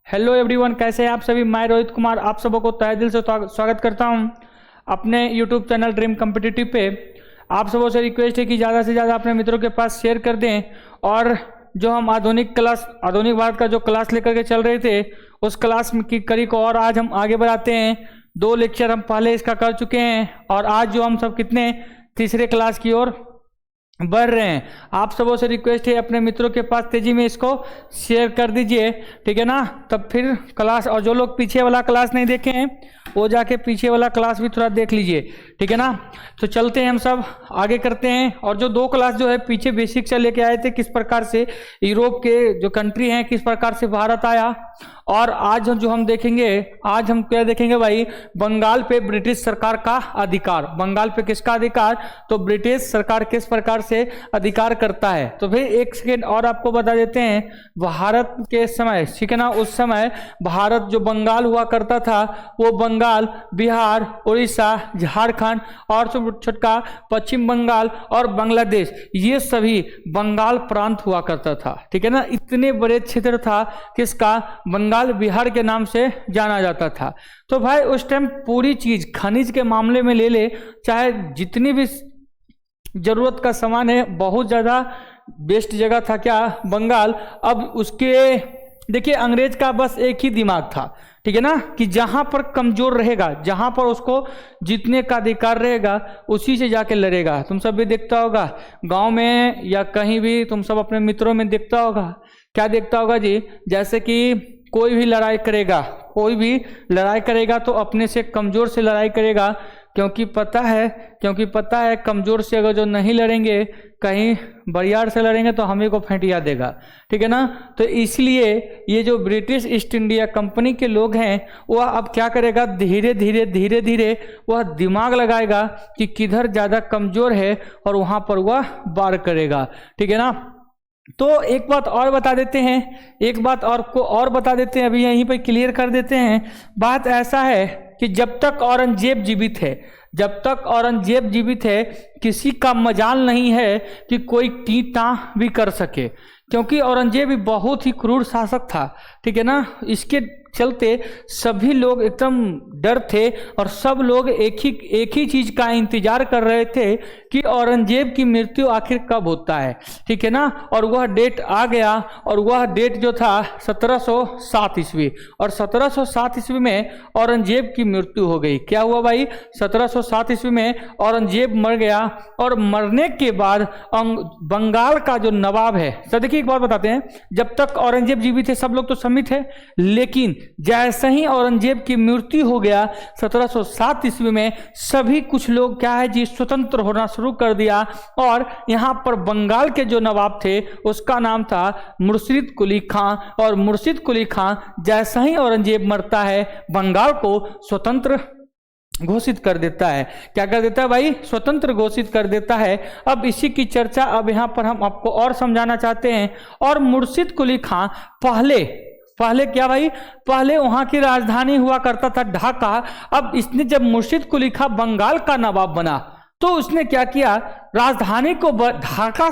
Hello everyone, कैसे हैं आप सभी। मैं रोहित कुमार आप सबों को तहे दिल से स्वागत करता हूं अपने यूट्यूब चैनल ड्रीम कॉम्पिटिटिव पे। आप सबों से रिक्वेस्ट है कि ज़्यादा से ज़्यादा अपने मित्रों के पास शेयर कर दें। और जो हम आधुनिक भारत का जो क्लास लेकर के चल रहे थे, उस क्लास की कड़ी को और आज हम आगे बढ़ाते हैं। 2 लेक्चर हम पहले इसका कर चुके हैं और आज जो हम सब कितने तीसरे क्लास की ओर बढ़ रहे हैं। आप सबों से रिक्वेस्ट है अपने मित्रों के पास तेजी में इसको शेयर कर दीजिए, ठीक है ना। तब फिर क्लास, और जो लोग पीछे वाला क्लास नहीं देखे हैं वो जाके पीछे वाला क्लास भी थोड़ा देख लीजिए, ठीक है ना। तो चलते हैं, हम सब आगे करते हैं। और जो 2 क्लास जो है पीछे बेसिक से लेके आए थे, किस प्रकार से यूरोप के जो कंट्री हैं किस प्रकार से भारत आया। और आज जो हम देखेंगे, आज हम क्या देखेंगे भाई, बंगाल पे ब्रिटिश सरकार का अधिकार। बंगाल पे किसका अधिकार, तो ब्रिटिश सरकार किस प्रकार से अधिकार करता है। तो फिर एक सेकेंड और आपको बता देते हैं, भारत के समय, ठीक है ना, उस समय भारत जो बंगाल हुआ करता था वो बंगाल, बिहार, उड़ीसा, झारखंड और छोटा पश्चिम बंगाल और बांग्लादेश, ये सभी बंगाल प्रांत हुआ करता था, ठीक है ना। इतने बड़े क्षेत्र था किसका, बंगाल बिहार के नाम से जाना जाता था। तो भाई उस टाइम पूरी चीज खनिज के मामले में ले ले, चाहे जितनी भी जरूरत का सामान है, बहुत ज्यादा बेस्ट जगह था क्या, बंगाल। अब उसके देखिए, अंग्रेज का बस एक ही दिमाग था, ठीक है ना, कि जहां पर कमजोर रहेगा, जहां पर उसको जीतने का अधिकार रहेगा, उसी से जाके लड़ेगा। तुम सब भी देखता होगा गांव में या कहीं भी, तुम सब अपने मित्रों में देखता होगा, क्या देखता होगा जी, जैसे कि कोई भी लड़ाई करेगा तो अपने से कमजोर से लड़ाई करेगा, क्योंकि पता है कमजोर से अगर जो नहीं लड़ेंगे, कहीं बरियार से लड़ेंगे तो हमें को फेंटिया देगा, ठीक है ना। तो इसलिए ये जो ब्रिटिश ईस्ट इंडिया कंपनी के लोग हैं, वह अब क्या करेगा, धीरे धीरे वह दिमाग लगाएगा कि किधर ज़्यादा कमजोर है और वहाँ पर वह वार करेगा, ठीक है ना। तो एक बात और बता देते हैं, अभी यहीं पर क्लियर कर देते हैं। बात ऐसा है कि जब तक औरंगजेब जीवित है, किसी का मजाल नहीं है कि कोई टीटा भी कर सके, क्योंकि औरंगजेब भी बहुत ही क्रूर शासक था, ठीक है ना। इसके चलते सभी लोग एकदम डर थे और सब लोग एक ही चीज का इंतजार कर रहे थे कि औरंगजेब की मृत्यु आखिर कब होता है, ठीक है ना। और वह डेट आ गया, और वह डेट जो था 1707 ईस्वी, और 1707 ईस्वी में औरंगजेब की मृत्यु हो गई। क्या हुआ भाई, 1707 ईस्वी में औरंगजेब मर गया। और मरने के बाद बंगाल का जो नवाब है, तो देखिए एक बात बताते हैं, जब तक औरंगजेब जीवित थे सब लोग तो सम्मित है, लेकिन जैसे ही औरंगजेब की मृत्यु हो गया 1707 ईस्वी में, सभी कुछ लोग क्या है जी, स्वतंत्र होना शुरू कर दिया। और यहां पर बंगाल के जो नवाब थे उसका नाम था मुर्शिद कुली खां। और मुर्शिद कुली खां जैसा ही औरंगजेब मरता है, बंगाल को स्वतंत्र घोषित कर देता है। क्या कर देता है भाई, स्वतंत्र घोषित कर देता है। अब इसी की चर्चा अब यहां पर हम आपको और समझाना चाहते हैं। और मुर्शिद कुली खां पहले क्या भाई, पहले वहां की राजधानी हुआ करता था ढाका। अब इसने जब मुर्शिद कुली खां बंगाल का नवाब बना, तो उसने क्या किया, राजधानी को ढाका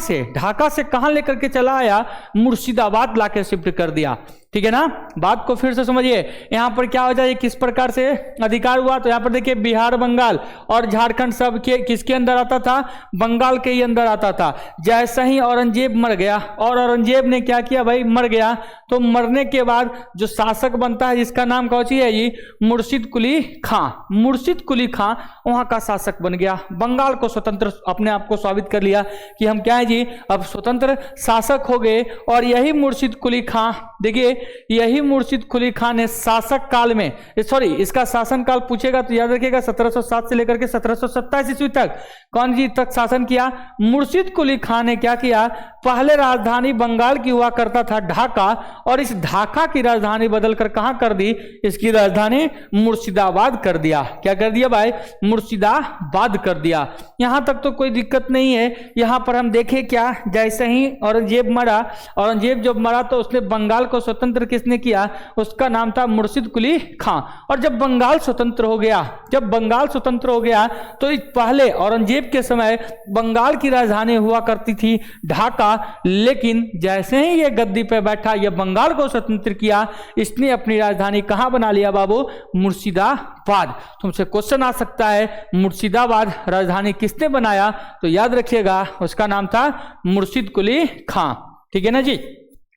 से कहां लेकर के चला आया, मुर्शिदाबाद लाके शिफ्ट कर दिया, ठीक है ना। बात को फिर से समझिए, यहां पर क्या हो जाए, किस प्रकार से अधिकार हुआ। तो यहां पर देखिए, बिहार, बंगाल और झारखंड सब के किसके अंदर आता था, बंगाल के ही अंदर आता था। जैसा ही औरंगजेब मर गया, और औरंगजेब ने क्या किया भाई, मर गया, तो मरने के बाद जो शासक बनता है, जिसका नाम कौन है जी, मुर्शिद कुली खां। मुर्शिद कुली खां वहां का शासक बन गया, बंगाल को स्वतंत्र अपने आप को साबित कर लिया कि हम क्या है जी, अब स्वतंत्र शासक हो गए। और यही मुर्शिद कुली खां, देखिए यही मुर्शिद कुली खां ने शासक काल में, इसका शासन काल पूछेगा तो याद रखिएगा 1707 से लेकर के 1727 ईस्वी तक कौन जी तक शासन किया, मुर्शिद कुली खां ने क्या किया, पहले राजधानी बंगाल की हुआ करता था ढाका, और इस ढाका की राजधानी बदलकर कहां कर दी, इसकी राजधानी मुर्शिदाबाद कर दिया। क्या कर दिया भाई, मुर्शिदाबाद कर दिया। यहां तक तो कोई दिक्कत दिक्कत नहीं है। यहाँ पर हम देखें क्या, जैसे ही औरंगजेब मरा, औरंगजेब जब मरा तो उसने बंगाल को स्वतंत्र किसने किया, उसका नाम था मुर्शिद कुली खां। और जब बंगाल स्वतंत्र हो गया, जब बंगाल स्वतंत्र हो गया तो पहले औरंगजेब के समय बंगाल की राजधानी हुआ करती थी ढाका, लेकिन जैसे ही ये गद्दी पे बैठा, ये बंगाल को स्वतंत्र किया, इसने अपनी राजधानी कहाँ बना लिया बाबू, मुर्शिदाबाद। तुमसे क्वेश्चन आ सकता है मुर्शिदाबाद राजधानी किसने बनाया, तो याद रखिएगा उसका नाम था मुर्शिद कुली खां। ठीक है ना जी।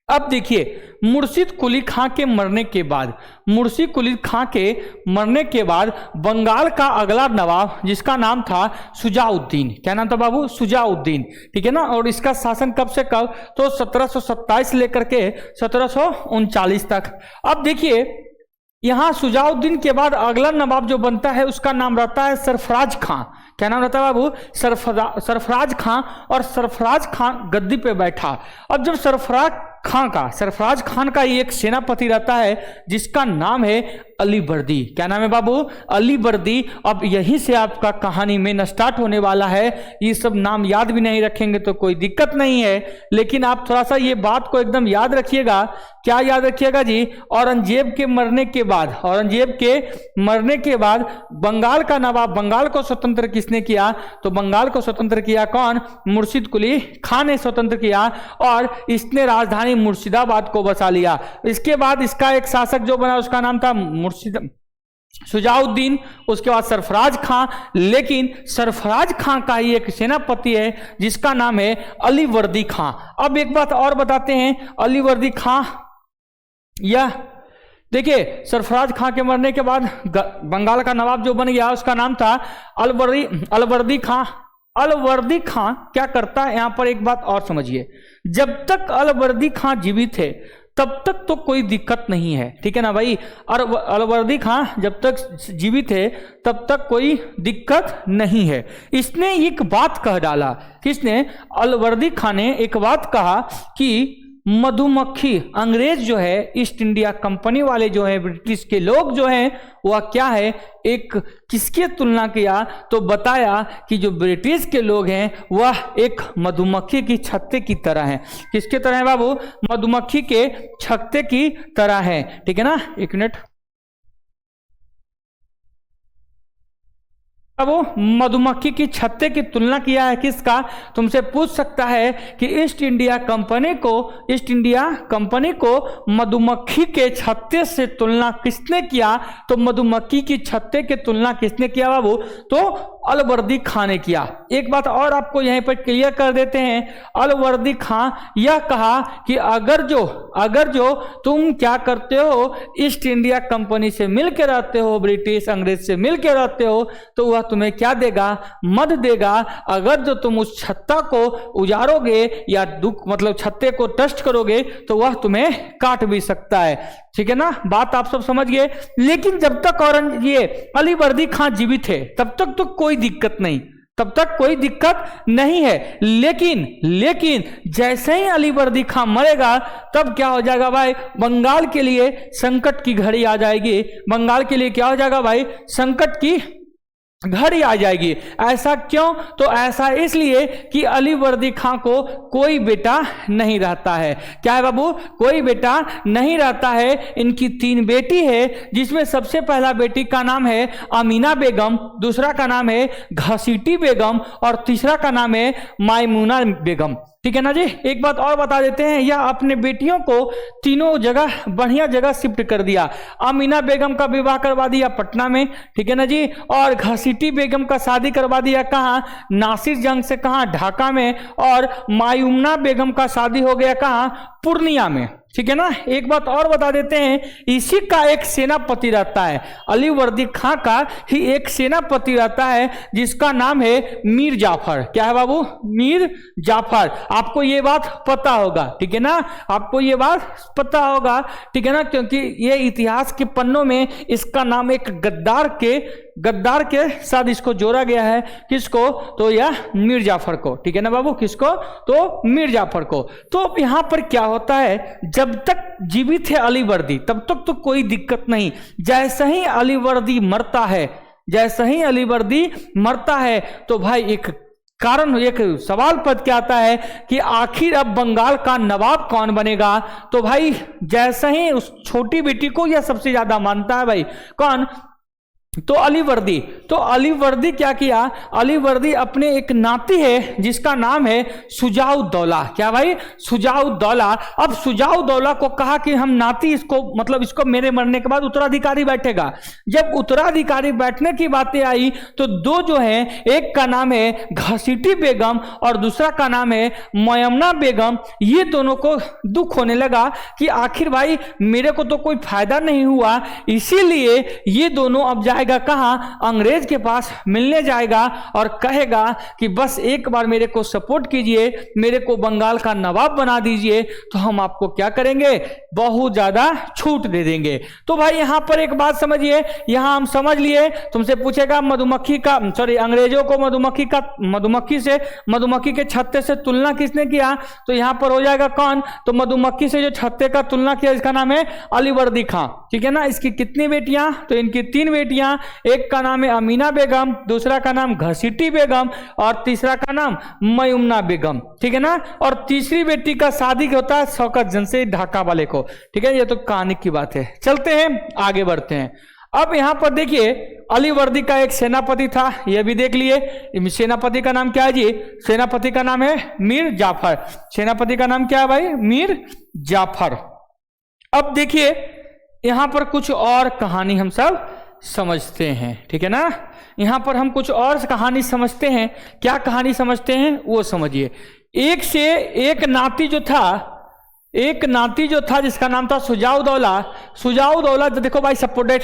अब देखिए मुर्शिद कुली खां के मरने के बाद, मुर्शिद कुली खां के मरने के बाद बंगाल का अगला नवाब जिसका नाम था शुजाउद्दीन, क्या नाम था बाबू, शुजाउद्दीन। ठीक है ना। और इसका शासन कब से कब, तो 1727 लेकर के 1739 तक। अब देखिए यहाँ शुजाउद्दीन के बाद अगला नवाब जो बनता है उसका नाम रहता है सरफराज खां। क्या नाम रहता है बाबू, सरफराज खां। और सरफराज खां गद्दी पे बैठा। अब जब सरफराज खान का एक सेनापति रहता है जिसका नाम है अलीवर्दी। क्या नाम है बाबू, अलीवर्दी। अब यहीं से आपका कहानी में स्टार्ट होने वाला है। ये सब नाम याद भी नहीं रखेंगे तो कोई दिक्कत नहीं है, लेकिन आप थोड़ा सा ये बात को एकदम याद रखिएगा। क्या याद रखिएगा जी, औरंगजेब के मरने के बाद, औरंगजेब के मरने के बाद बंगाल का नवाब, बंगाल को स्वतंत्र किसने किया, तो बंगाल को स्वतंत्र किया कौन, मुर्शिद कुली खां ने स्वतंत्र किया और इसने राजधानी मुर्शिदाबाद को बसा लिया। इसके बाद इसका एक शासक जो बना उसका नाम था शुजाउद्दीन, उसके बाद सरफराज खां। लेकिन सरफराज खां का ही एक सेनापति है जिसका नाम है अलीवर्दी खां। अब एक बात और बताते हैं, अलीवर्दी खां, यह देखिए सरफराज खां के मरने के बाद बंगाल का नवाब जो बन गया उसका नाम था अलवर्दी खां। अलवर्दी खां क्या करता है, यहां पर एक बात और समझिए, जब तक अलवर्दी खां जीवित है तब तक तो कोई दिक्कत नहीं है। ठीक है ना भाई। और अलवर्दी खां जब तक जीवित है तब तक कोई दिक्कत नहीं है। इसने एक बात कह डाला, किसने, अलवर्दी खां ने एक बात कहा कि मधुमक्खी, अंग्रेज जो है, ईस्ट इंडिया कंपनी वाले जो है, ब्रिटिश के लोग जो हैं, वह क्या है, एक किसके तुलना किया, तो बताया कि जो ब्रिटिश के लोग हैं वह एक मधुमक्खी की छत्ते की तरह है। किसके तरह है बाबू, मधुमक्खी के छत्ते की तरह है। ठीक है ना। एक मिनट, अब वो मधुमक्खी की छत्ते की तुलना किया है किसका, तुमसे पूछ सकता है कि ईस्ट इंडिया कंपनी को मधुमक्खी के छत्ते से तुलना किसने किया, तो मधुमक्खी की छत्ते की तुलना किसने किया बाबू, तो अलवर्दी खां ने किया। एक बात और आपको यहीं पर क्लियर कर देते हैं, अलवर्दी खां यह कहा कि अगर जो तुम क्या करते हो, ईस्ट इंडिया कंपनी से मिलकर रहते हो, ब्रिटिश अंग्रेज से मिलकर रहते हो, तो वह तुम्हें क्या देगा, मद देगा। अगर जो तुम उस छत्ता को उजाड़ोगे या मतलब छत्ते को टच करोगे तो वह तुम्हें काट भी सकता है। ठीक है ना, बात आप सब समझ गए। लेकिन जब तक ये अलीवर्दी खां जीवित है तब तक तो कोई दिक्कत नहीं, तब तक कोई दिक्कत नहीं है। लेकिन जैसे ही अलीवर्दी खां मरेगा तब क्या हो जाएगा भाई, बंगाल के लिए संकट की घड़ी आ जाएगी। बंगाल के लिए क्या हो जाएगा भाई, संकट की घड़ी आ जाएगी। ऐसा क्यों, तो ऐसा इसलिए कि अलीवर्दी खां को कोई बेटा नहीं रहता है। क्या है बाबू, कोई बेटा नहीं रहता है। इनकी 3 बेटी है, जिसमें सबसे पहला बेटी का नाम है अमीना बेगम, दूसरा का नाम है घसीटी बेगम और तीसरा का नाम है मायमुना बेगम। ठीक है ना जी। एक बात और बता देते हैं, यह अपने बेटियों को तीनों जगह बढ़िया जगह शिफ्ट कर दिया। अमीना बेगम का विवाह करवा दिया पटना में, ठीक है ना जी, और घसीटी बेगम का शादी करवा दिया कहाँ, नासिर जंग से, कहाँ, ढाका में, और मायूमना बेगम का शादी हो गया कहाँ, पूर्णिया में। ठीक है ना। एक बात और बता देते हैं, इसी का एक सेनापति रहता है, अलीवर्दी खां का ही एक सेनापति रहता है जिसका नाम है मीर जाफर। क्या है बाबू, मीर जाफर। आपको ये बात पता होगा, ठीक है ना, आपको ये बात पता होगा, ठीक है ना, क्योंकि ये इतिहास के पन्नों में इसका नाम एक गद्दार के साथ इसको जोड़ा गया है। किसको, तो यह मीर जाफर को। ठीक है ना बाबू, किसको, तो मीर जाफर को। तो यहां पर क्या होता है, जब तक जीवित है अलीवर्दी तब तक तो कोई दिक्कत नहीं। जैसे ही अलीवर्दी मरता है तो भाई एक कारण एक सवाल पद क्या आता है कि आखिर अब बंगाल का नवाब कौन बनेगा। तो भाई जैसे ही उस छोटी बेटी को यह सबसे ज्यादा मानता है भाई, कौन, तो अलीवर्दी। तो अलीवर्दी क्या किया, अलीवर्दी अपने एक नाती है जिसका नाम है शुजाउद्दौला। क्या भाई, शुजाउद्दौला। अब शुजाउद्दौला को कहा कि हम नाती इसको, मतलब इसको मेरे मरने के बाद उत्तराधिकारी बैठेगा। जब उत्तराधिकारी बैठने की बातें आई तो दो जो है, एक का नाम है घसीटी बेगम और दूसरा का नाम है मयमना बेगम। ये दोनों को दुख होने लगा कि आखिर भाई मेरे को तो कोई फायदा नहीं हुआ, इसीलिए ये दोनों अब जाएगा कहां, अंग्रेज के पास मिलने जाएगा और कहेगा कि बस एक बार मेरे को सपोर्ट कीजिए, मेरे को बंगाल का नवाब बना दीजिए, तो हम आपको क्या करेंगे, बहुत ज्यादा छूट दे देंगे। तो भाई यहां पर एक बात समझिए, यहां हम समझ लिए, तुमसे पूछेगा मधुमक्खी का, सॉरी अंग्रेजों को मधुमक्खी के छत्ते से तुलना किसने किया, तो यहां पर हो जाएगा कौन, तो मधुमक्खी से जो छत्ते का तुलना किया इसका नाम है अलीवर्दी खां। ठीक है ना। इसकी कितनी बेटियां, तो इनकी 3 बेटियां, एक का नाम है अमीना बेगम, दूसरा का नाम घसीटी बेगम और तीसरा का नाम मयमुना बेगम। ठीक है ना। और तीसरी बेटी का शादी होता है शौकत जंग से, ढाका वाले को। ठीक है, ये तो कहानी की बात है। चलते हैं आगे बढ़ते हैं। अब यहां पर देखिए अलीवर्दी का एक सेनापति था, यह भी देख लिए। सेनापति का नाम क्या है जी, सेनापति का नाम है मीर जाफर। सेनापति का नाम क्या है भाई, मीर जाफर। अब देखिए यहां पर कुछ और कहानी हम सब समझते हैं। ठीक है ना। यहां पर हम कुछ और कहानी समझते हैं। क्या कहानी समझते हैं वो समझिए। एक से एक नाती जो था जिसका नाम था शुजाउद्दौला। देखो भाई सपोर्टेड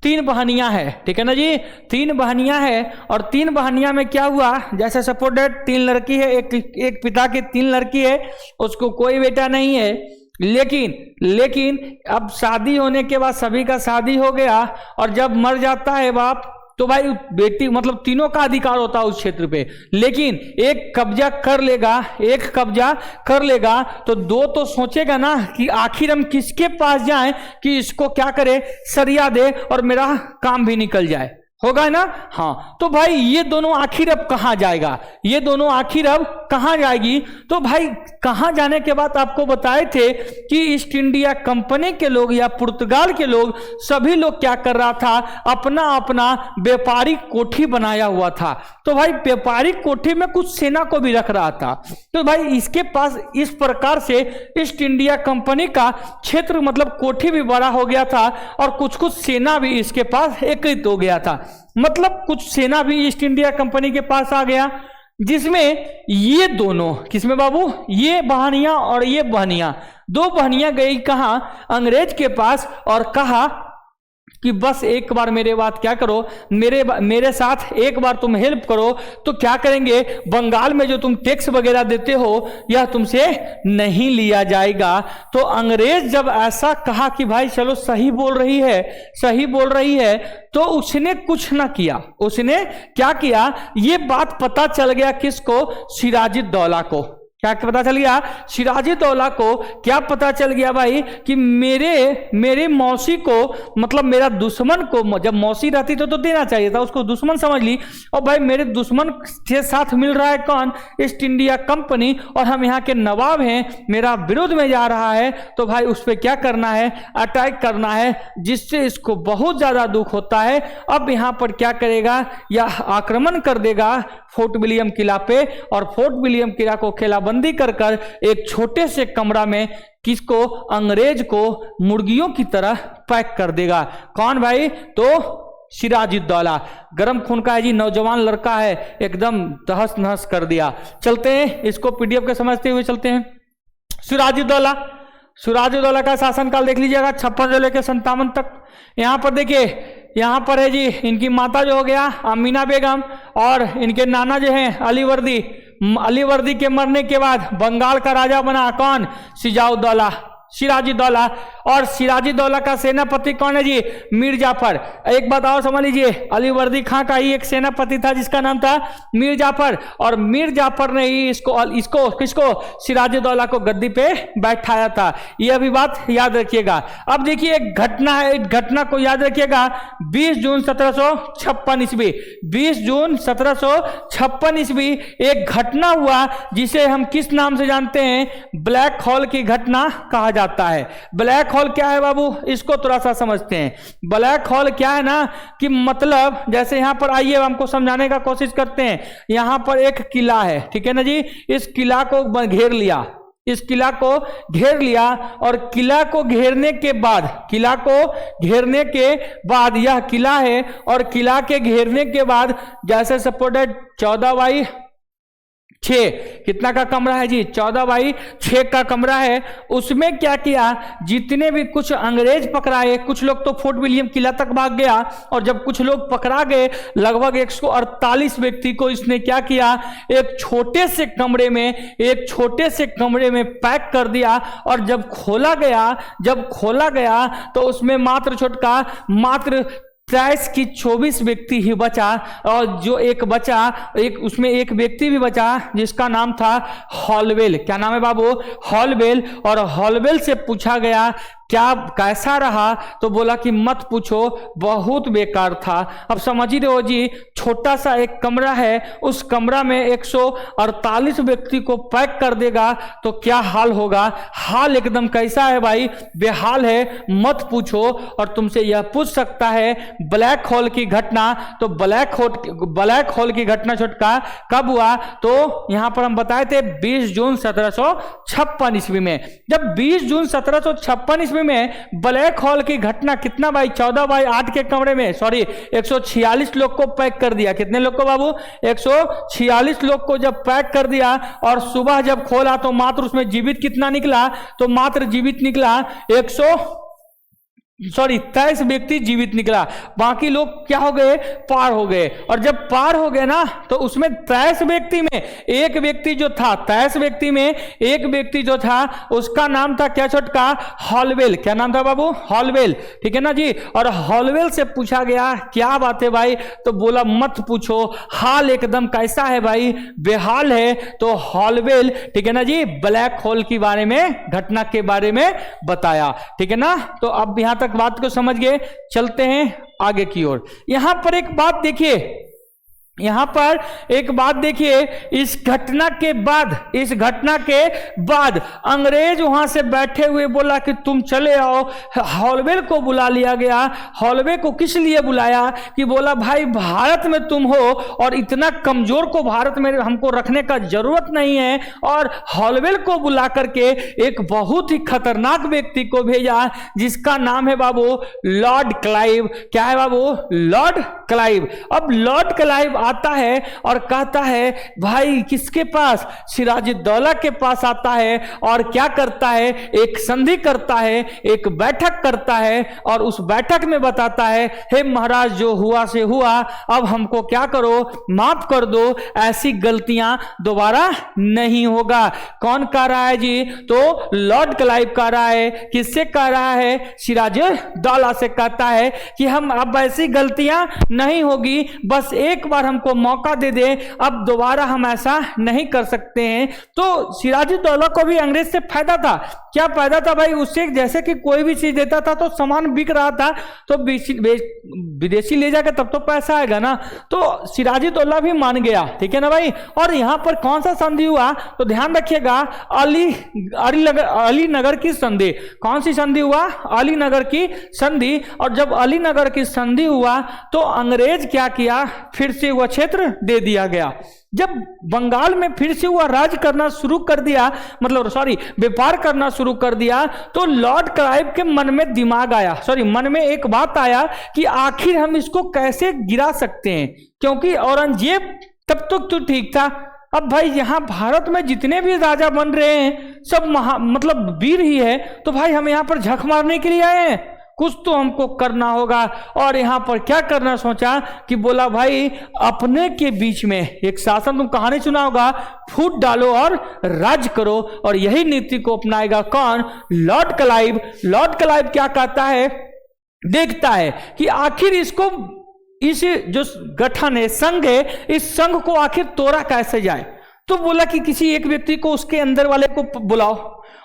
3 बहनियां हैं। ठीक है ना जी, 3 बहनियां हैं और 3 बहनियां में क्या हुआ, जैसे सपोर्टेड 3 लड़की है, एक पिता की 3 लड़की है, उसको कोई बेटा नहीं है। लेकिन अब शादी होने के बाद सभी का शादी हो गया और जब मर जाता है बाप तो भाई बेटी, मतलब तीनों का अधिकार होता है उस क्षेत्र पे, लेकिन एक कब्जा कर लेगा तो 2 तो सोचेगा ना कि आखिर हम किसके पास जाएं कि इसको क्या करे, सरिया दे और मेरा काम भी निकल जाए, होगा ना। हाँ, तो भाई ये दोनों आखिर अब कहां जाएगी, तो भाई कहां जाने के बाद आपको बताए थे कि ईस्ट इंडिया कंपनी के लोग या पुर्तगाल के लोग, सभी लोग क्या कर रहा था, अपना अपना व्यापारिक कोठी बनाया हुआ था। तो भाई व्यापारिक कोठी में कुछ सेना को भी रख रहा था। तो भाई इसके पास इस प्रकार से ईस्ट इंडिया कंपनी का क्षेत्र, मतलब कोठी भी बड़ा हो गया था और कुछ सेना भी इसके पास एकत्रित हो गया था। मतलब कुछ सेना भी ईस्ट इंडिया कंपनी के पास आ गया, जिसमें ये दोनों, किसमें बाबू, ये बहनियां और ये बहनियां, 2 बहनियां गई कहां, अंग्रेज के पास और कहा कि बस एक बार मेरे बात क्या करो, मेरे साथ एक बार तुम हेल्प करो। तो क्या करेंगे, बंगाल में जो तुम टैक्स वगैरह देते हो यह तुमसे नहीं लिया जाएगा। तो अंग्रेज जब ऐसा कहा कि भाई चलो सही बोल रही है, तो उसने कुछ ना किया। उसने क्या किया, ये बात पता चल गया किसको, सिराजुद्दौला को। क्या पता चल गया, सिराजुद्दौला को क्या पता चल गया भाई कि मेरे मौसी को, मतलब मेरा दुश्मन को, जब मौसी रहती तो देना चाहिए था, उसको दुश्मन समझ ली। और भाई मेरे दुश्मन के साथ मिल रहा है कौन, ईस्ट इंडिया कंपनी, और हम यहाँ के नवाब हैं, मेरा विरोध में जा रहा है। तो भाई उस पर क्या करना है, अटैक करना है, जिससे इसको बहुत ज्यादा दुख होता है। अब यहाँ पर क्या करेगा, यह आक्रमण कर देगा फोर्ट विलियम किला पे, और फोर्ट विलियम किला को घेराबंदी कर एक छोटे से कमरा में किसको, अंग्रेज को मुर्गियों की तरह पैक कर देगा। कौन भाई, तो सिराजुद्दौला। गरम खून का है जी, नौजवान लड़का है, एकदम तहस नहस कर दिया। चलते हैं इसको पीडीएफ के समझते हुए चलते हैं। सिराजुद्दौला का शासनकाल देख लीजिएगा 56 से लेकर 57 तक। यहाँ पर देखिए, यहाँ पर है जी इनकी माता जो हो गया अमीना बेगम, और इनके नाना जो हैं अलीवर्दी के मरने के बाद बंगाल का राजा बना कौन, सिराजुद्दौला। और सिराजुद्दौला का सेनापति कौन है जी? मीर जाफर। एक बात और समझ लीजिए, अलीवर्दी खां का ही एक सेनापति था जिसका नाम था मीर जाफर, और मीर जाफर ने ही इसको किसको? सिराजुद्दौला को गद्दी पे बैठाया था। यह भी बात याद रखिएगा। अब देखिए एक घटना है, एक घटना को याद रखिएगा। 20 जून 1756 ईस्वी, 20 जून 1756 ईस्वी एक घटना हुआ जिसे हम किस नाम से जानते हैं? ब्लैक होल की घटना कहा जाता है। ब्लैक होल क्या है बाबू, इसको थोड़ा सा समझते हैं। ब्लैक होल क्या है ना, कि मतलब जैसे यहां पर आइए हमको समझाने का कोशिश करते हैं। यहां पर एक किला है, ठीक है ना जी, इस किला को घेर लिया, इस किला को घेर लिया, और किला को घेरने के बाद यह किला है, और किला के घेरने के बाद जैसे सपोर्टेड 14/6 कितना का कमरा है जी? 14/6 का कमरा है। उसमें क्या किया, जितने भी कुछ अंग्रेज पकड़ाए, कुछ लोग तो फोर्ट विलियम किला तक भाग गया, और जब कुछ लोग पकड़ा गए लगभग 148 व्यक्ति को इसने क्या किया, एक छोटे से कमरे में पैक कर दिया। और जब खोला गया तो उसमें मात्र 23 की 24 व्यक्ति ही बचा, और जो एक बचा, उसमें एक व्यक्ति भी बचा जिसका नाम था हॉलवेल। क्या नाम है बाबू? हॉलवेल। और हॉलवेल से पूछा गया क्या कैसा रहा, तो बोला कि मत पूछो, बहुत बेकार था। अब समझ ही रहे हो जी, छोटा सा एक कमरा है, उस कमरा में 148 व्यक्ति को पैक कर देगा तो क्या हाल होगा। हाल एकदम कैसा है भाई? बेहाल है, मत पूछो। और तुमसे यह पूछ सकता है ब्लैक होल की घटना, तो ब्लैक होल की घटना छोटका कब हुआ? तो यहां पर हम बताए थे 20 जून 1756 ईस्वी में। जब 20 जून 1756 ईस्वी में ब्लैक होल की घटना कितना भाई? 14/8 के कमरे में 146 लोग को पैक कर दिया। कितने लोग को बाबू? 146 लोग को जब पैक कर दिया, और सुबह जब खोला तो मात्र उसमें जीवित कितना निकला? तो मात्र जीवित निकला 23 व्यक्ति जीवित निकला। बाकी लोग क्या हो गए? पार हो गए। और जब पार हो गए ना, तो उसमें 23 व्यक्ति में एक व्यक्ति जो था, 23 व्यक्ति में एक व्यक्ति जो था उसका नाम था क्या छोटका? हॉलवेल। क्या नाम था बाबू? हॉलवेल, ठीक है ना जी। और हॉलवेल से पूछा गया क्या बात है भाई? तो बोला मत पूछो, हाल एकदम कैसा है भाई? बेहाल है। तो हॉलवेल, ठीक है ना जी, ब्लैक होल के बारे में, घटना के बारे में बताया, ठीक है ना। तो अब यहां तक बात को समझ गए, चलते हैं आगे की ओर। यहां पर एक बात देखिए, इस घटना के बाद अंग्रेज वहां से बैठे हुए बोला कि तुम चले आओ। हॉलवेल को बुला लिया गया। हॉलवे को किस लिए बुलाया? कि बोला भाई भारत में तुम हो, और इतना कमजोर को भारत में हमको रखने का जरूरत नहीं है। और हॉलवेल को बुला करके एक बहुत ही खतरनाक व्यक्ति को भेजा जिसका नाम है बाबू लॉर्ड क्लाइव। क्या है बाबू? Lord Clive. अब लॉर्ड क्लाइव आता है और कहता है भाई किसके पास? सिराजुद्दौला के पास आता है, और क्या करता है? एक संधि करता है, एक बैठक करता है, और उस बैठक में बताता है हे महाराज जो हुआ से हुआ, अब हमको क्या करो? माफ कर दो, ऐसी गलतियां दोबारा नहीं होगा। कौन कह रहा है जी? तो लॉर्ड क्लाइव कह रहा है। किससे कह रहा है? सिराजुद्दौला से कहता है कि हम अब ऐसी गलतियां नहीं होगी, बस एक बार हमको मौका दे दे, अब दोबारा हम ऐसा नहीं कर सकते हैं। तो सिराजुद्दौला को भी अंग्रेज से फायदा था। क्या फायदा था भाई? उससे जैसे कि कोई भी चीज देता था तो सामान बिक रहा था, तो विदेशी ले जाकर तब तो पैसा आएगा ना। तो सिराजुद्दौला भी मान गया, ठीक है ना भाई। और यहां पर कौन सा संधि हुआ? तो ध्यान रखिएगा, अलीनगर की संधि। कौन सी संधि हुआ? अलीनगर की संधि। और जब अलीनगर की संधि हुआ तो अंग्रेज क्या किया? फिर से वह क्षेत्र दे दिया गया। जब बंगाल में फिर से वह राज करना शुरू कर दिया, व्यापार करना शुरू कर दिया, तो लॉर्ड क्लाइव के मन में दिमाग आया, मन में एक बात आया कि आखिर हम इसको कैसे गिरा सकते हैं, क्योंकि औरंगजेब तब तक तो ठीक था। अब भाई यहां भारत में जितने भी राजा बन रहे हैं सब वीर ही है, तो भाई हम यहां पर झक मारने के लिए आए हैं? कुछ तो हमको करना होगा। और यहाँ पर क्या करना सोचा कि बोला भाई अपने के बीच में एक शासन, तुम कहानी सुना होगा, फूट डालो और राज करो। और यही नीति को अपनाएगा कौन? Lord Clive. लॉर्ड क्लाइव क्या कहता है, देखता है कि आखिर इसको, इस जो गठन है, संघ है, इस संघ को आखिर तोड़ा कैसे जाए। तो बोला कि किसी एक व्यक्ति को उसके अंदर वाले को बुलाओ।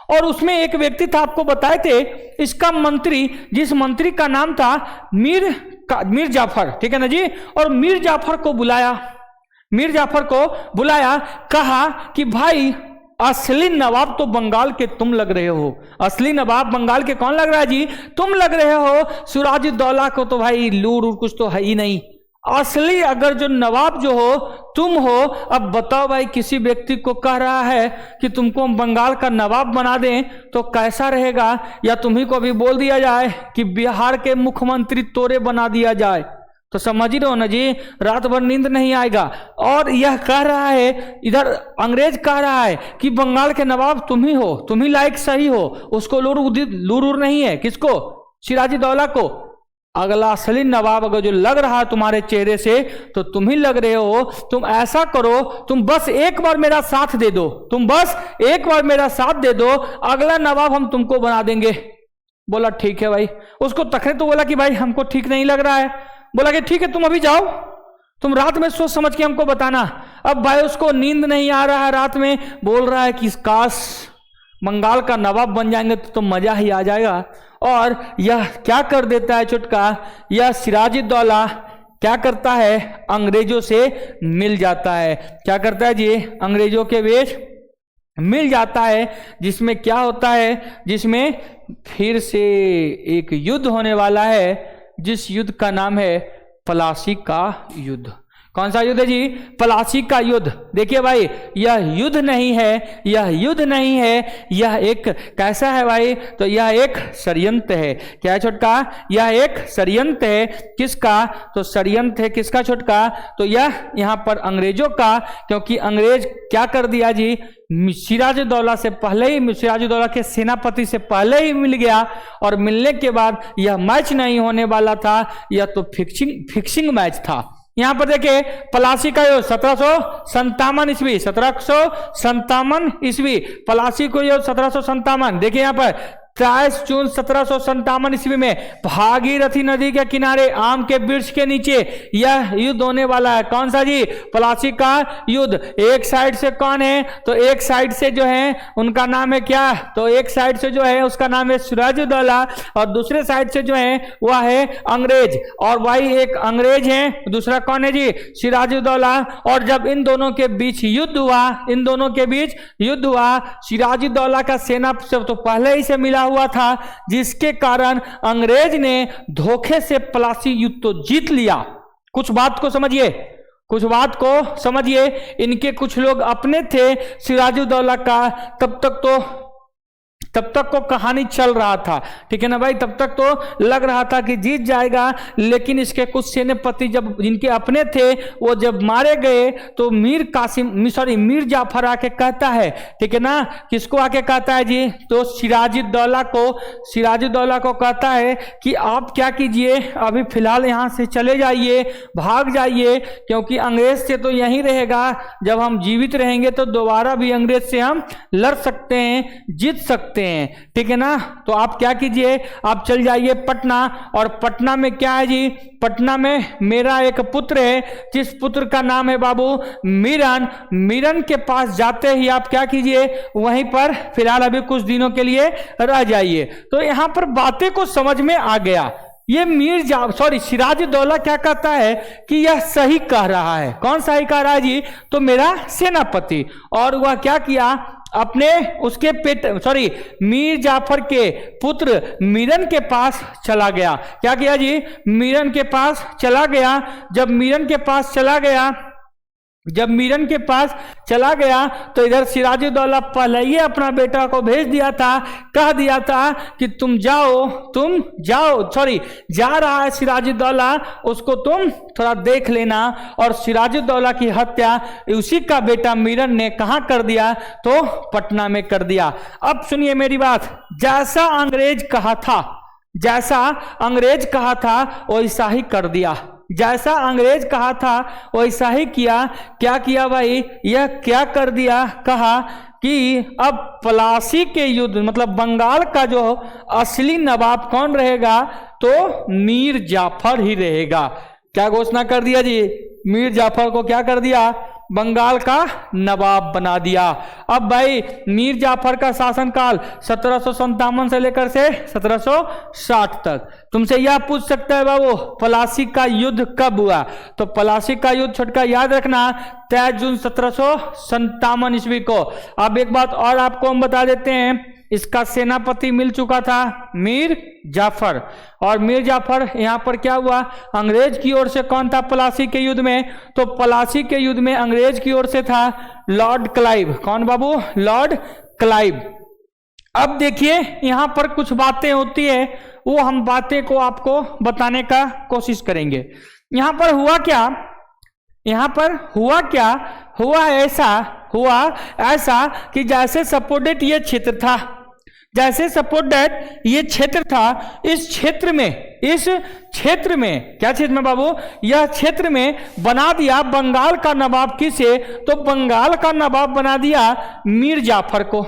और उसमें एक व्यक्ति था, आपको बताए थे, इसका मंत्री, जिस मंत्री का नाम था मीर जाफर, ठीक है ना जी। और मीर जाफर को बुलाया, मीर जाफर को बुलाया, कहा कि भाई असली नवाब तो बंगाल के तुम लग रहे हो। असली नवाब बंगाल के कौन लग रहा है जी? तुम लग रहे हो। सिराजुद्दौला को तो भाई लूर कुछ तो है ही नहीं। असली अगर जो नवाब जो हो तुम हो। अब बताओ भाई, किसी व्यक्ति को कह रहा है कि तुमको हम बंगाल का नवाब बना दें तो कैसा रहेगा? या तुम्ही को भी बोल दिया जाए कि बिहार के मुख्यमंत्री तोरे बना दिया जाए, तो समझ ही रहो ना जी, रात भर नींद नहीं आएगा। और यह कह रहा है, इधर अंग्रेज कह रहा है कि बंगाल के नवाब तुम ही हो, तुम ही लायक सही हो। उसको लूर नहीं है। किसको? सिराजुद्दौला को। अगला असली नवाब अगर जो लग रहा है तुम्हारे चेहरे से, तो तुम ही लग रहे हो। तुम ऐसा करो, तुम बस एक बार मेरा साथ दे दो, तुम बस एक बार मेरा साथ दे दो, अगला नवाब हम तुमको बना देंगे। बोला ठीक है भाई। उसको तखरे तो बोला कि भाई हमको ठीक नहीं लग रहा है। बोला कि ठीक है, तुम अभी जाओ, तुम रात में सोच समझ के हमको बताना। अब भाई उसको नींद नहीं आ रहा है, रात में बोल रहा है कि काश बंगाल का नवाब बन जाएंगे तो मजा ही आ जाएगा। और यह क्या कर देता है चुटका, यह सिराजुद्दौला क्या करता है, अंग्रेजों से मिल जाता है। क्या करता है जी? अंग्रेजों के बीच मिल जाता है। जिसमें क्या होता है, जिसमें फिर से एक युद्ध होने वाला है, जिस युद्ध का नाम है प्लासी का युद्ध। कौन सा युद्ध है जी? प्लासी का युद्ध। देखिए भाई, यह युद्ध नहीं है, यह युद्ध नहीं है, यह एक कैसा है भाई? तो यह एक षड्यंत्र है। क्या है छोटका? यह एक षड्यंत्र है। किसका? तो षड्यंत्र है किसका छोटका? तो यह यहाँ पर अंग्रेजों का। क्योंकि अंग्रेज क्या कर दिया जी, सिराजुद्दौला से पहले ही, सिराजुद्दौला के सेनापति से पहले ही मिल गया। और मिलने के बाद यह मैच नहीं होने वाला था, यह तो फिक्सिंग मैच था। यहां पर देखिए, प्लासी का युद्ध 1757 ईस्वी, 1757 ईस्वी, प्लासी को युद्ध 1757। देखिए यहां पर 23 जून 1757 ईस्वी में भागीरथी नदी के किनारे आम के वृक्ष के नीचे यह युद्ध होने वाला है। कौन सा जी? प्लासी का युद्ध। एक साइड से कौन है? तो एक साइड से जो है उनका नाम है क्या? तो एक साइड से जो है उसका नाम है सिराजुद्दौला, और दूसरे साइड से जो है वह है अंग्रेज। और भाई एक अंग्रेज है, दूसरा कौन है जी? सिराजुद्दौला। और जब इन दोनों के बीच युद्ध हुआ, इन दोनों के बीच युद्ध हुआ, सिराजुद्दौला का सेना से तो पहले ही से मिला हुआ था, जिसके कारण अंग्रेज ने धोखे से प्लासी युद्ध तो जीत लिया। कुछ बात को समझिए, कुछ बात को समझिए। इनके कुछ लोग अपने थे सिराजुद्दौला का, तब तक को कहानी चल रहा था, ठीक है ना भाई। तब तक तो लग रहा था कि जीत जाएगा, लेकिन इसके कुछ सेनापति जब जिनके अपने थे वो जब मारे गए, तो मीर जाफर आके कहता है, ठीक है ना, किसको आके कहता है जी? तो सिराजुद्दौला को कहता है कि आप क्या कीजिए, अभी फिलहाल यहाँ से चले जाइए, भाग जाइए, क्योंकि अंग्रेज से तो यहीं रहेगा। जब हम जीवित रहेंगे तो दोबारा भी अंग्रेज से हम लड़ सकते हैं, जीत सकते हैं, ठीक है ना। तो आप क्या कीजिए, आप चल जाइए पटना। और पटना में क्या है जी? पटना में मेरा एक पुत्र है, जिस पुत्र का नाम है बाबू मीरन के पास जाते ही आप क्या कीजिए, वहीं पर फिलहाल अभी कुछ दिनों के लिए रह जाइए। तो यहां पर बातें को समझ में आ गया। ये सिराजुद्दौला क्या कहता है कि यह सही कह रहा है। कौन सही कह रहा है जी? तो मेरा सेनापति। और वह क्या किया, अपने उसके मीर जाफर के पुत्र मीरन के पास चला गया। क्या किया जी? मीरन के पास चला गया। जब मीरन के पास चला गया तो इधर सिराजुद्दौला पहले ही अपना बेटा को भेज दिया था, कह दिया था कि जा रहा है सिराजुद्दौला, उसको तुम थोड़ा देख लेना। और सिराजुद्दौला की हत्या उसी का बेटा मीरन ने कहां कर दिया? तो पटना में कर दिया। अब सुनिए मेरी बात, जैसा अंग्रेज कहा था, जैसा अंग्रेज कहा था वैसा ही कर दिया, जैसा अंग्रेज कहा था वैसा ही किया। क्या किया भाई, यह क्या कर दिया, कहा कि अब प्लासी के युद्ध मतलब बंगाल का जो असली नवाब कौन रहेगा, तो मीर जाफर ही रहेगा। क्या घोषणा कर दिया जी, मीर जाफर को क्या कर दिया, बंगाल का नवाब बना दिया। अब भाई मीर जाफर का शासनकाल 1757 से लेकर से 1760 तक। तुमसे यह पूछ सकता है बाबू प्लासी का युद्ध कब हुआ, तो प्लासी का युद्ध छोटका याद रखना 23 जून 1757 ईस्वी को। अब एक बात और आपको हम बता देते हैं, इसका सेनापति मिल चुका था मीर जाफर, और मीर जाफर यहां पर क्या हुआ, अंग्रेज की ओर से कौन था प्लासी के युद्ध में, तो प्लासी के युद्ध में अंग्रेज की ओर से था लॉर्ड क्लाइव। कौन बाबू, लॉर्ड क्लाइव। अब देखिए यहां पर कुछ बातें होती है, वो हम बातें को आपको बताने का कोशिश करेंगे। यहां पर हुआ क्या, यहां पर हुआ क्या, हुआ ऐसा कि जैसे सपोर्टेड ये क्षेत्र था, जैसे सपोर्टेड ये क्षेत्र था, इस क्षेत्र में क्या क्षेत्र में बाबू, यह क्षेत्र में बना दिया बंगाल का नवाब किसे, तो बंगाल का नवाब बना दिया मीर जाफर को।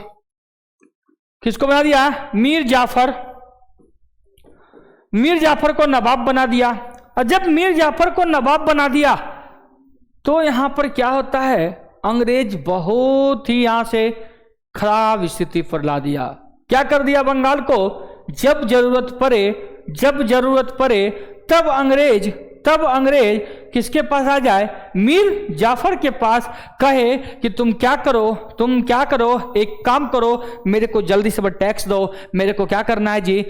किसको बना दिया, मीर जाफर को नवाब बना दिया। और जब मीर जाफर को नवाब बना दिया तो यहां पर क्या होता है, अंग्रेज बहुत ही यहां से खराब स्थिति पर ला दिया। क्या कर दिया बंगाल को, जब जरूरत पड़े तब अंग्रेज किसके पास आ जाए, मीर जाफर के पास, कहे कि तुम क्या करो, एक काम करो, मेरे को जल्दी से टैक्स दो, मेरे को क्या करना है जी,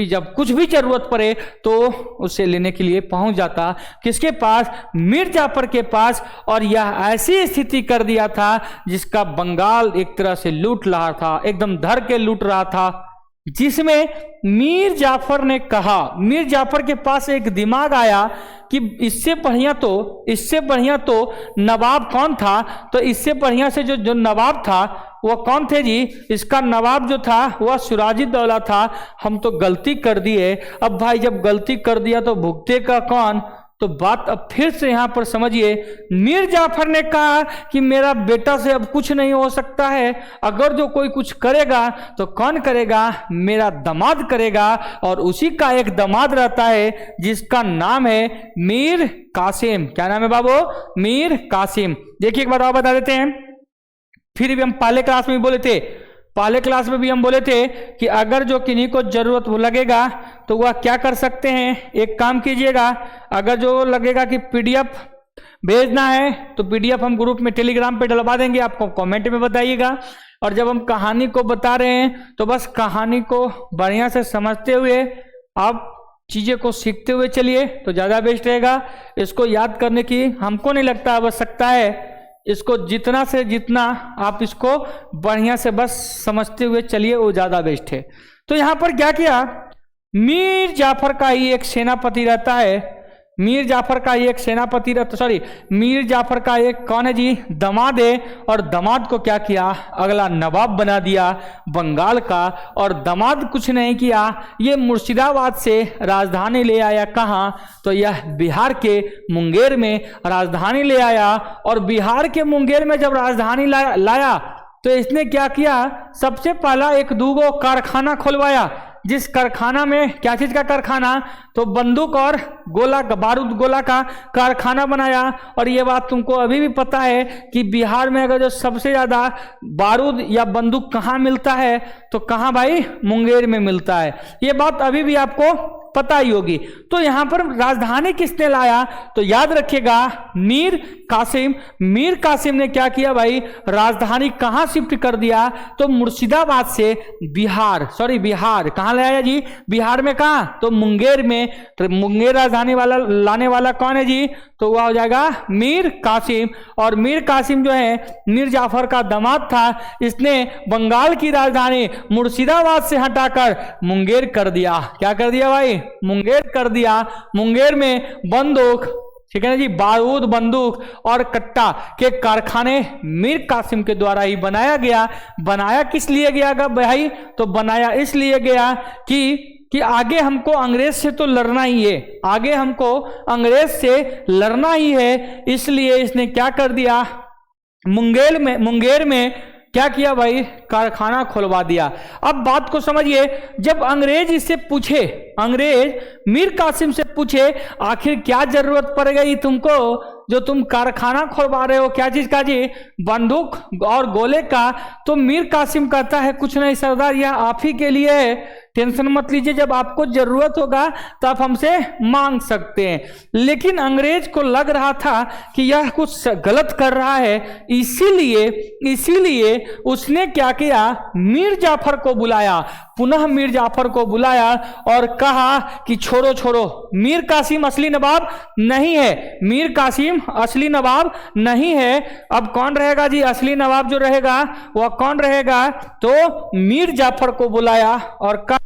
जब कुछ भी जरूरत पड़े तो उसे लेने के लिए पहुंच जाता किसके पास, मीर जाफर के पास। और यह ऐसी स्थिति कर दिया था जिसका बंगाल एक तरह से लूट रहा था, एकदम धर के लूट रहा था, जिसमें मीर जाफर ने कहा, मीर जाफर के पास एक दिमाग आया कि इससे बढ़िया तो नवाब कौन था, तो इससे बढ़िया से जो नवाब था वह कौन थे जी, इसका नवाब जो था वह सिराजुद्दौला था। हम तो गलती कर दिए, अब भाई जब गलती कर दिया तो भुगतेगा कौन, तो बात अब फिर से यहां पर समझिए, मीर जाफर ने कहा कि मेरा बेटा से अब कुछ नहीं हो सकता है, अगर जो कोई कुछ करेगा तो कौन करेगा, मेरा दामाद करेगा। और उसी का एक दामाद रहता है जिसका नाम है मीर कासिम। क्या नाम है बाबू, मीर कासिम। देखिए एक बात और बता देते हैं, फिर भी हम पहले क्लास में भी हम बोले थे कि अगर जो किन्हीं को जरूरत लगेगा तो वह क्या कर सकते हैं, एक काम कीजिएगा, अगर जो लगेगा कि पीडीएफ भेजना है तो पीडीएफ हम ग्रुप में टेलीग्राम पे डलवा देंगे, आपको कमेंट में बताइएगा। और जब हम कहानी को बता रहे हैं तो बस कहानी को बढ़िया से समझते हुए आप चीजें को सीखते हुए चलिए तो ज्यादा बेस्ट रहेगा। इसको याद करने की हमको नहीं लगता आवश्यकता है, इसको जितना से जितना आप इसको बढ़िया से बस समझते हुए चलिए वो ज्यादा बेस्ट है। तो यहां पर क्या किया, मीर जाफर का ही एक सेनापति रहता है, मीर जाफर का एक कौन है जी, दामाद है। और दामाद को क्या किया, अगला नवाब बना दिया बंगाल का। और दामाद कुछ नहीं किया, ये मुर्शिदाबाद से राजधानी ले आया, कहाँ, तो यह बिहार के मुंगेर में राजधानी ले आया। और बिहार के मुंगेर में जब राजधानी लाया तो इसने क्या किया, सबसे पहला एक दूगो कारखाना खुलवाया, जिस कारखाना में क्या चीज का कारखाना, तो बंदूक और गोला बारूद गोला का कारखाना बनाया। और ये बात तुमको अभी भी पता है कि बिहार में अगर जो सबसे ज्यादा बारूद या बंदूक कहाँ मिलता है, तो कहाँ भाई, मुंगेर में मिलता है। ये बात अभी भी आपको पता ही होगी। तो यहां पर राजधानी किसने लाया, तो याद रखिएगा मीर कासिम ने क्या किया भाई, राजधानी कहां शिफ्ट कर दिया, तो मुर्शिदाबाद से बिहार कहां ले आया जी, बिहार में कहां, तो मुंगेर में। तो मुंगेर राजधानी लाने वाला कौन है जी, तो वह हो जाएगा मीर कासिम। और मीर कासिम जो है मीर जाफर का दामाद था, इसने बंगाल की राजधानी मुर्शिदाबाद से हटाकर मुंगेर कर दिया। क्या कर दिया भाई, मुंगेर कर दिया। मुंगेर में बंदूक, ठीक है ना जी, बारूद, बंदूक और कट्टा के कारखाने मीर कासिम के द्वारा ही बनाया गया। बनाया किस लिए गया भाई, तो बनाया इसलिए गया कि कि आगे हमको अंग्रेज से तो लड़ना ही है, आगे हमको अंग्रेज से लड़ना ही है। इसलिए इसने क्या कर दिया, मुंगेर में क्या किया भाई, कारखाना खुलवा दिया। अब बात को समझिए, जब अंग्रेज इससे पूछे, अंग्रेज मीर कासिम से पूछे आखिर क्या जरूरत पड़ गई तुमको जो तुम कारखाना खुलवा रहे हो, क्या चीज का जी, बंदूक और गोले का। तो मीर कासिम कहता है कुछ नहीं सरदार, यह आप ही के लिए है, टेंशन मत लीजिए, जब आपको जरूरत होगा तो आप हमसे मांग सकते हैं। लेकिन अंग्रेज को लग रहा था कि यह कुछ गलत कर रहा है, इसीलिए उसने क्या किया, मीर जाफर को बुलाया, पुनः मीर जाफर को बुलाया और कहा कि छोड़ो छोड़ो, मीर कासिम असली नवाब नहीं है, मीर कासिम असली नवाब नहीं है। अब कौन रहेगा जी असली नवाब जो रहेगा, वह कौन रहेगा, तो मीर जाफर को बुलाया और कहा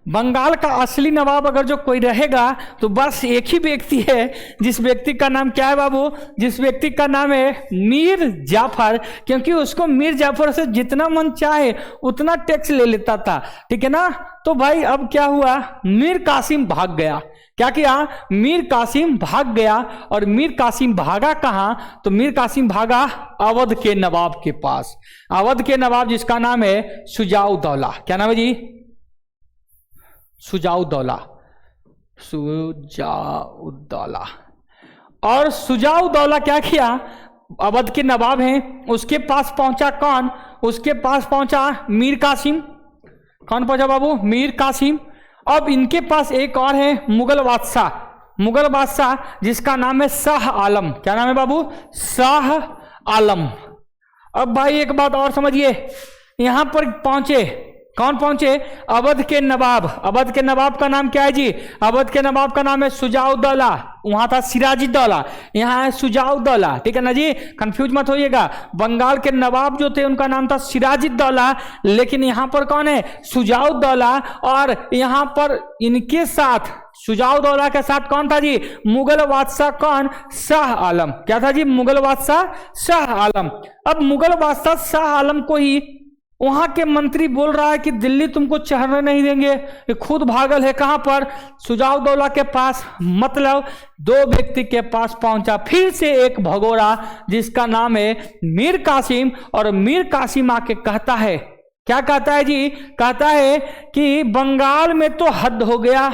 बंगाल का असली नवाब अगर जो कोई रहेगा तो बस एक ही व्यक्ति है, जिस व्यक्ति का नाम क्या है बाबू, जिस व्यक्ति का नाम है मीर जाफर, क्योंकि उसको मीर जाफर से जितना मन चाहे उतना टैक्स ले लेता था, ठीक है ना। तो भाई अब क्या हुआ, मीर कासिम भाग गया। क्या किया, मीर कासिम भाग गया। और मीर कासिम भागा कहां, तो मीर कासिम भागा अवध के नवाब के पास, अवध के नवाब जिसका नाम है शुजाउद्दौला। क्या नाम है जी, शुजाउद्दौला, शुजाउद्दौला। और शुजाउद्दौला क्या किया, अवध के नवाब हैं, उसके पास पहुंचा कौन, उसके पास पहुंचा मीर कासिम। कौन पहुंचा बाबू, मीर कासिम। अब इनके पास एक और है मुगल बादशाह, मुगल बादशाह जिसका नाम है शाह आलम। क्या नाम है बाबू, शाह आलम। अब भाई एक बात और समझिए, यहां पर पहुंचे, कौन पहुंचे, अवध के नवाब। अवध के नवाब का नाम क्या है जी, अवध के नवाब का नाम है शुजाउद्दौला। वहां था सिराजुद्दौला, यहाँ है शुजाउद्दौला, ठीक है ना जी, कंफ्यूज मत होइएगा। बंगाल के नवाब जो थे उनका नाम था सिराजुद्दौला, लेकिन यहाँ पर कौन है, शुजाउद्दौला। और यहाँ पर इनके साथ, शुजाउद्दौला के साथ कौन था जी, मुगल बादशाह कौन, शाह आलम। क्या था जी, मुगल बादशाह शाह आलम। अब मुगल बादशाह शाह आलम को ही वहां के मंत्री बोल रहा है कि दिल्ली तुमको चढ़ने नहीं देंगे, ये खुद भागल है कहां पर, शुजाउद्दौला के पास। मतलब दो व्यक्ति के पास पहुंचा फिर से एक भगोड़ा जिसका नाम है मीर कासिम। और मीर कासिम आके कहता है, क्या कहता है जी, कहता है कि बंगाल में तो हद हो गया,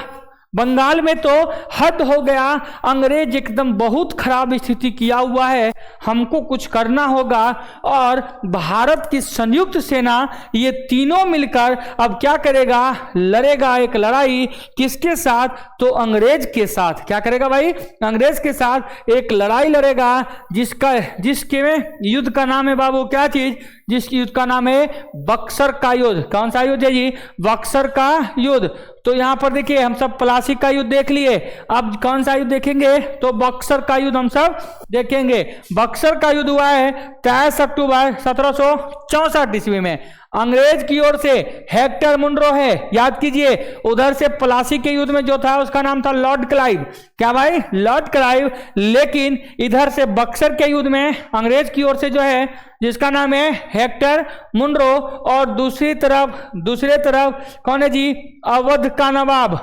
बंगाल में तो हद हो गया, अंग्रेज एकदम बहुत खराब स्थिति किया हुआ है, हमको कुछ करना होगा। और भारत की संयुक्त सेना ये तीनों मिलकर अब क्या करेगा, लड़ेगा एक लड़ाई, किसके साथ, तो अंग्रेज के साथ। क्या करेगा भाई, अंग्रेज के साथ एक लड़ाई लड़ेगा, जिसके युद्ध का नाम है बाबू, क्या चीज, जिसकी युद्ध का नाम है बक्सर का युद्ध। कौन सा युद्ध है जी, बक्सर का युद्ध। तो यहां पर देखिए हम सब प्लासी का युद्ध देख लिए, अब कौन सा युद्ध देखेंगे, तो बक्सर का युद्ध हम सब देखेंगे। बक्सर का युद्ध हुआ है 23 अक्टूबर 1764 ईस्वी में। अंग्रेज की ओर से हेक्टर मुनरो है, याद कीजिए। उधर से प्लासी के युद्ध में जो था उसका नाम था लॉर्ड क्लाइव। क्या भाई, लॉर्ड क्लाइव। लेकिन इधर से बक्सर के युद्ध में अंग्रेज की ओर से जो है जिसका नाम है हेक्टर मुनरो, और दूसरे तरफ कौन है जी, अवध का नवाब,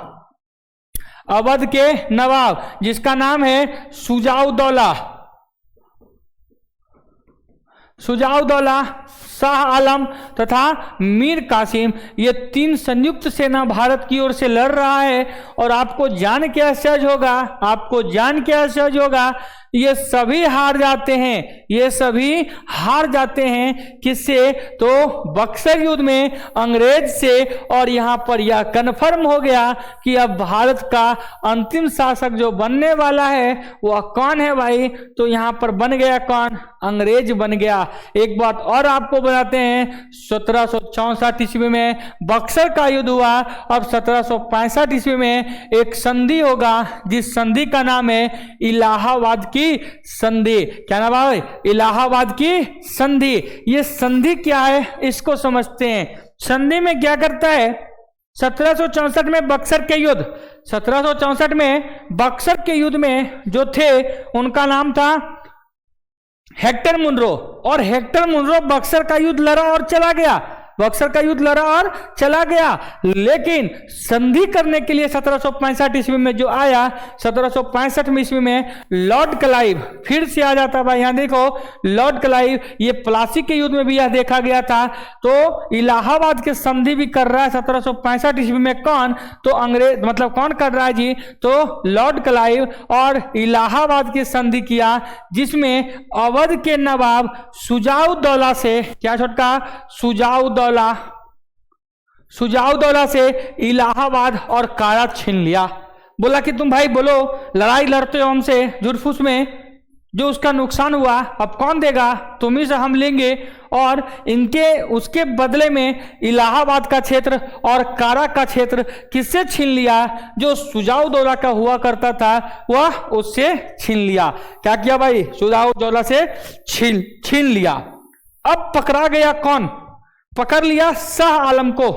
अवध के नवाब जिसका नाम है शुजाउद्दौला, शुजाउद्दौला, शाह आलम तथा मीर कासिम। ये तीन संयुक्त सेना भारत की ओर से लड़ रहा है। और आपको जान के आश्चर्य होगा, आपको जान के आश्चर्य होगा, ये सभी हार जाते हैं, ये सभी हार जाते हैं। किससे, तो बक्सर युद्ध में अंग्रेज से। और यहां पर यह कन्फर्म हो गया कि अब भारत का अंतिम शासक जो बनने वाला है वह कौन है भाई, तो यहां पर बन गया कौन, अंग्रेज बन गया। एक बात और आपको बताते हैं, 1764 ईस्वी में बक्सर का युद्ध हुआ। अब 1765 ईस्वी में एक संधि होगा, जिस संधि का नाम है इलाहाबाद की संधि। क्या नाम है, इलाहाबाद की संधि। ये संधि क्या है इसको समझते हैं। संधि में क्या करता है, 1764 में बक्सर के युद्ध, 1764 में बक्सर के युद्ध में जो थे उनका नाम था हेक्टर मुनरो, और हेक्टर मुनरो बक्सर का युद्ध लड़ा और चला गया, बक्सर का युद्ध लड़ा और चला गया। लेकिन संधि करने के लिए 1765 ईस्वी में जो आया, 1765 में ईस्वी में लॉर्ड क्लाइव फिर से आ जाता भाई। यहां देखो लॉर्ड क्लाइव, ये प्लासी के युद्ध में भी यह देखा गया था। तो इलाहाबाद के संधि भी कर रहा है 1765 ईस्वी में कौन, तो अंग्रेज, मतलब कौन कर रहा है जी, तो लॉर्ड क्लाइव, और इलाहाबाद की संधि किया जिसमें अवध के नवाब शुजाउद्दौला से, क्या छोटका, शुजाउद्दौला से इलाहाबाद और कारा छीन लिया। बोला कि तुम भाई बोलो, लड़ाई लड़ते हो हमसे जुर्फुस में, जो उसका नुकसान हुआ अब कौन देगा, तुम ही से हम लेंगे। और इनके उसके बदले में इलाहाबाद का क्षेत्र और कारा का क्षेत्र किससे छीन लिया, जो शुजाउद्दौला का हुआ करता था वह उससे छीन लिया। क्या किया भाई, शुजाउद्दौला से छीन लिया। अब पकड़ा गया कौन, पकड़ लिया शाह आलम को।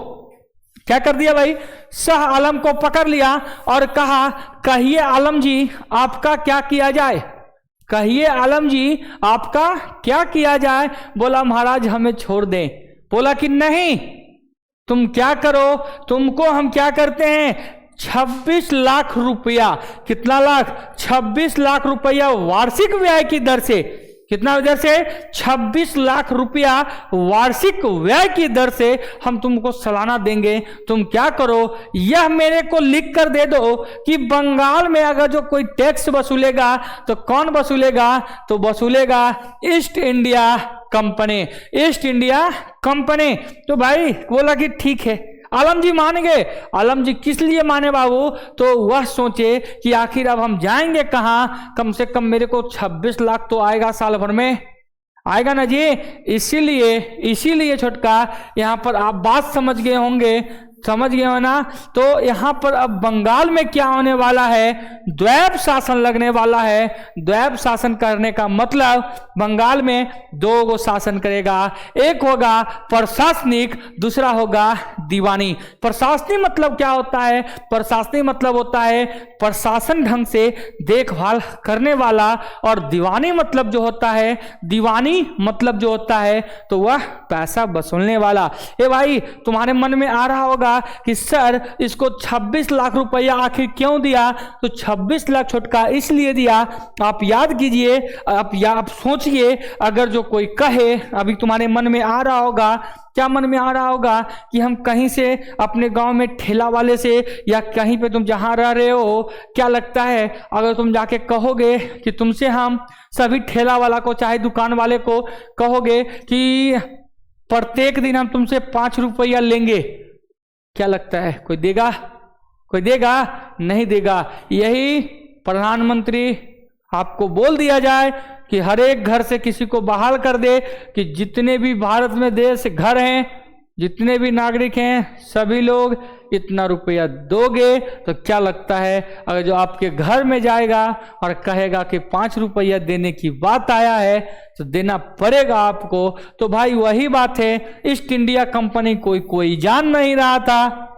क्या कर दिया भाई, शाह आलम को पकड़ लिया और कहा कहिए आलम जी आपका क्या किया जाए, कहिए आलम जी आपका क्या किया जाए। बोला महाराज हमें छोड़ दें। बोला कि नहीं, तुम क्या करो, तुमको हम क्या करते हैं, 26 लाख रुपया, कितना लाख, 26 लाख रुपया वार्षिक व्यय की दर से, कितना दर से, 26 लाख रुपया वार्षिक व्यय की दर से हम तुमको सालाना देंगे। तुम क्या करो, यह मेरे को लिख कर दे दो कि बंगाल में अगर जो कोई टैक्स वसूलेगा तो कौन वसूलेगा, तो वसूलेगा East India Company, East India Company. तो भाई बोला कि ठीक है। आलम जी मान गए। आलम जी किस लिए माने बाबू, तो वह सोचे कि आखिर अब हम जाएंगे कहाँ, कम से कम मेरे को 26 लाख तो आएगा साल भर में, आएगा ना जी। इसीलिए छोटका यहाँ पर आप बात समझ गए होंगे, समझ गए हो ना। तो यहाँ पर अब बंगाल में क्या होने वाला है, द्वैध शासन लगने वाला है। द्वैध शासन करने का मतलब बंगाल में दो गो शासन करेगा, एक होगा प्रशासनिक, दूसरा होगा दीवानी। प्रशासनिक मतलब क्या होता है, प्रशासनिक मतलब होता है प्रशासन ढंग से देखभाल करने वाला, और दीवानी मतलब जो होता है, दीवानी मतलब जो होता है तो वह पैसा वसूलने वाला। ए भाई तुम्हारे मन में आ रहा होगा कि सर इसको 26 लाख रुपया आखिर क्यों दिया, तो 26 लाख छोटका इसलिए दिया, आप याद कीजिए, आप सोचिए, अगर जो कोई कहे, अभी तुम्हारे मन में आ रहा होगा, क्या मन में आ रहा होगा कि हम कहीं से अपने गांव में ठेला वाले से या कहीं पे तुम जहां रह रहे हो, क्या लगता है अगर तुम जाके कहोगे कि तुमसे हम सभी ठेला वाला को चाहे दुकान वाले को कहोगे कि प्रत्येक दिन हम तुमसे 5 रुपया लेंगे, क्या लगता है कोई देगा, कोई देगा, नहीं देगा। यही प्रधानमंत्री आपको बोल दिया जाए कि हर एक घर से किसी को बहाल कर दे कि जितने भी भारत में देश घर हैं, जितने भी नागरिक हैं, सभी लोग इतना रुपया दोगे, तो क्या लगता है अगर जो आपके घर में जाएगा और कहेगा कि 5 रुपया देने की बात आया है तो देना पड़ेगा आपको। तो भाई वही बात है, ईस्ट इंडिया कंपनी कोई जान नहीं रहा था,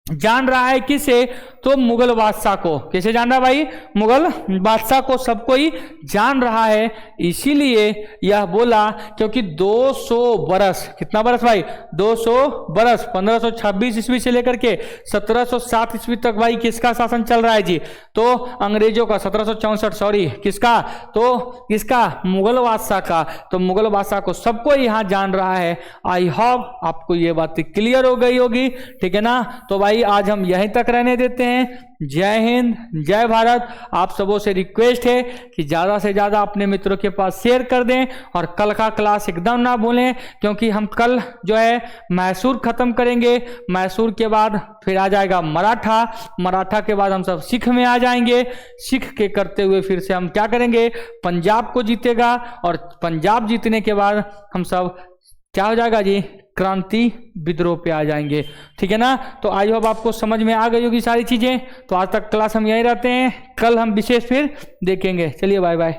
जान रहा है किसे, तो मुगल बादशाह को। कैसे जान रहा भाई, मुगल बादशाह को सब कोई जान रहा है। इसीलिए यह बोला क्योंकि 200 बरस, कितना बरस भाई, 200 बरस, 1526 ईस्वी से लेकर के 1707 ईस्वी तक भाई किसका शासन चल रहा है जी, तो अंग्रेजों का। 1764 सॉरी, किसका, तो किसका, मुगल बादशाह का। तो मुगल बादशाह को सबको यहाँ जान रहा है। आई होप आपको ये बात क्लियर हो गई होगी, ठीक है ना। तो भाई आज हम यहीं तक रहने देते हैं। जय हिंद, जय भारत। आप सबों से रिक्वेस्ट है कि ज़्यादा से ज़्यादा अपने मित्रों के पास शेयर कर दें, और कल का क्लास एकदम ना भूलें, क्योंकि हम कल जो है मैसूर ख़त्म करेंगे। मैसूर के बाद फिर आ जाएगा मराठा, मराठा के बाद हम सब सिख में आ जाएंगे। सिख के करते हुए फिर से हम क्या करेंगे, पंजाब को जीतेगा, और पंजाब जीतने के बाद हम सब क्या हो जाएगा जी, क्रांति विद्रोह पे आ जाएंगे, ठीक है ना। तो आई होप आपको समझ में आ गई होगी सारी चीज़ें। तो आज तक क्लास हम यहीं रहते हैं, कल हम विशेष फिर देखेंगे। चलिए बाय बाय।